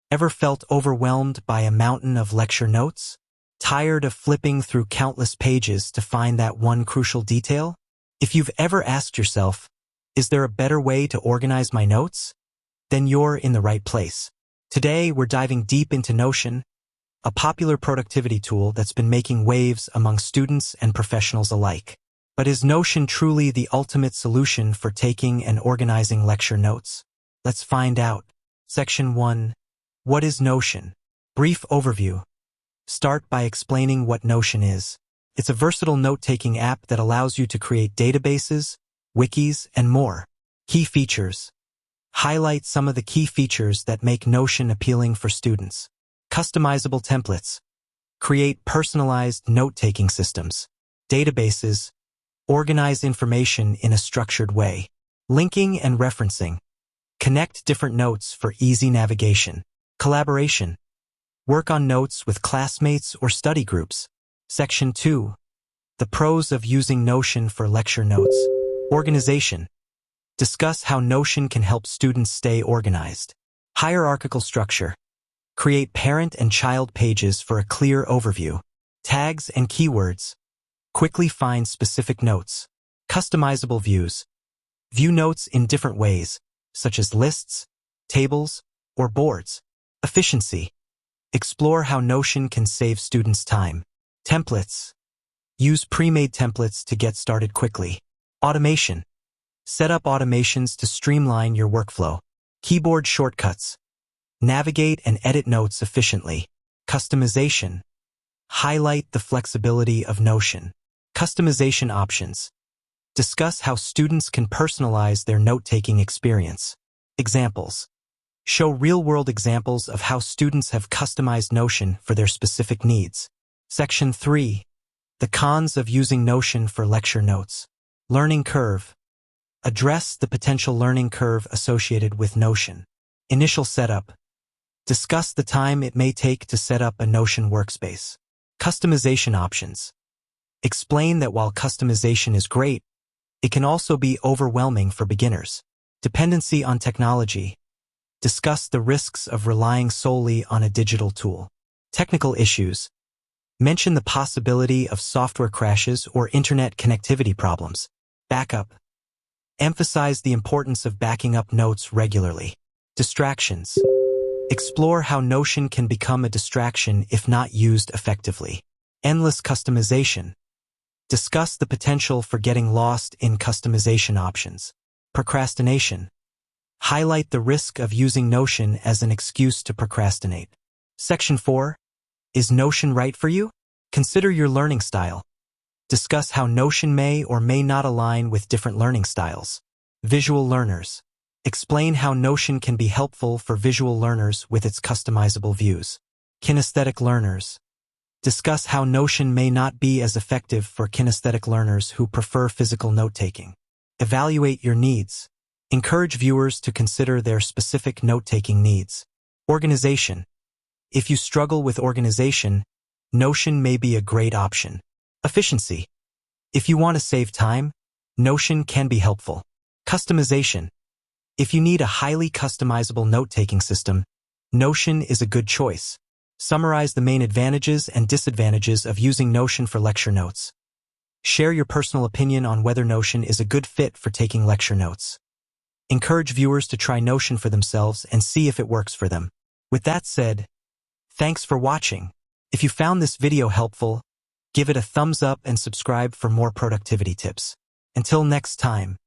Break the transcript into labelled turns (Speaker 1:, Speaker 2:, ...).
Speaker 1: Ever felt overwhelmed by a mountain of lecture notes? Tired of flipping through countless pages to find that one crucial detail? If you've ever asked yourself, is there a better way to organize my notes? Then you're in the right place. Today, we're diving deep into Notion, a popular productivity tool that's been making waves among students and professionals alike. But is Notion truly the ultimate solution for taking and organizing lecture notes? Let's find out. Section 1. What is Notion? Brief overview. Start by explaining what Notion is. It's a versatile note-taking app that allows you to create databases, wikis, and more. Key features. Highlight some of the key features that make Notion appealing for students. Customizable templates. Create personalized note-taking systems. Databases. Organize information in a structured way. Linking and referencing. Connect different notes for easy navigation. Collaboration. Work on notes with classmates or study groups. Section 2. The pros of using Notion for lecture notes. Organization. Discuss how Notion can help students stay organized. Hierarchical structure. Create parent and child pages for a clear overview. Tags and keywords. Quickly find specific notes. Customizable views. View notes in different ways, such as lists, tables, or boards. Efficiency. Explore how Notion can save students time. Templates. Use pre-made templates to get started quickly. Automation. Set up automations to streamline your workflow. Keyboard shortcuts. Navigate and edit notes efficiently. Customization. Highlight the flexibility of Notion. Customization options. Discuss how students can personalize their note-taking experience. Examples. Show real-world examples of how students have customized Notion for their specific needs. Section 3. The cons of using Notion for lecture notes. Learning curve. Address the potential learning curve associated with Notion. Initial setup. Discuss the time it may take to set up a Notion workspace. Customization options. Explain that while customization is great, it can also be overwhelming for beginners. Dependency on technology. Discuss the risks of relying solely on a digital tool. Technical issues. Mention the possibility of software crashes or internet connectivity problems. Backup. Emphasize the importance of backing up notes regularly. Distractions. Explore how Notion can become a distraction if not used effectively. Endless customization. Discuss the potential for getting lost in customization options. Procrastination. Highlight the risk of using Notion as an excuse to procrastinate. Section 4. Is Notion right for you? Consider your learning style. Discuss how Notion may or may not align with different learning styles. Visual learners. Explain how Notion can be helpful for visual learners with its customizable views. Kinesthetic learners. Discuss how Notion may not be as effective for kinesthetic learners who prefer physical note-taking. Evaluate your needs. Encourage viewers to consider their specific note-taking needs. Organization. If you struggle with organization, Notion may be a great option. Efficiency. If you want to save time, Notion can be helpful. Customization. If you need a highly customizable note-taking system, Notion is a good choice. Summarize the main advantages and disadvantages of using Notion for lecture notes. Share your personal opinion on whether Notion is a good fit for taking lecture notes. Encourage viewers to try Notion for themselves and see if it works for them. With that said, thanks for watching. If you found this video helpful, give it a thumbs up and subscribe for more productivity tips. Until next time.